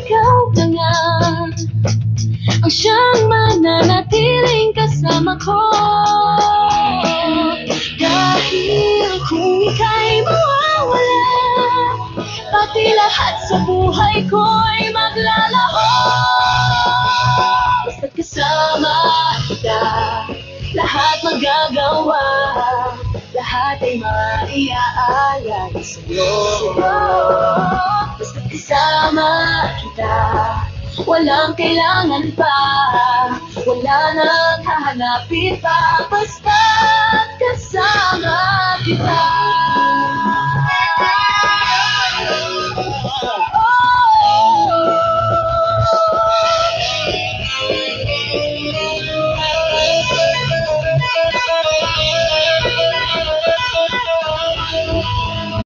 ikaw na nga ang siyang mananatiling kasama ko. Dahil kung ika'y mawawala, pati lahat sa buhay ko'y maglalaho. Basta't kasama kita, lahat magagawa, lahat ay maiaalay sa'yo. Basta't kasama kita, walang kailangan pa, wala nang hahanapin pa. Basta't kasama kita.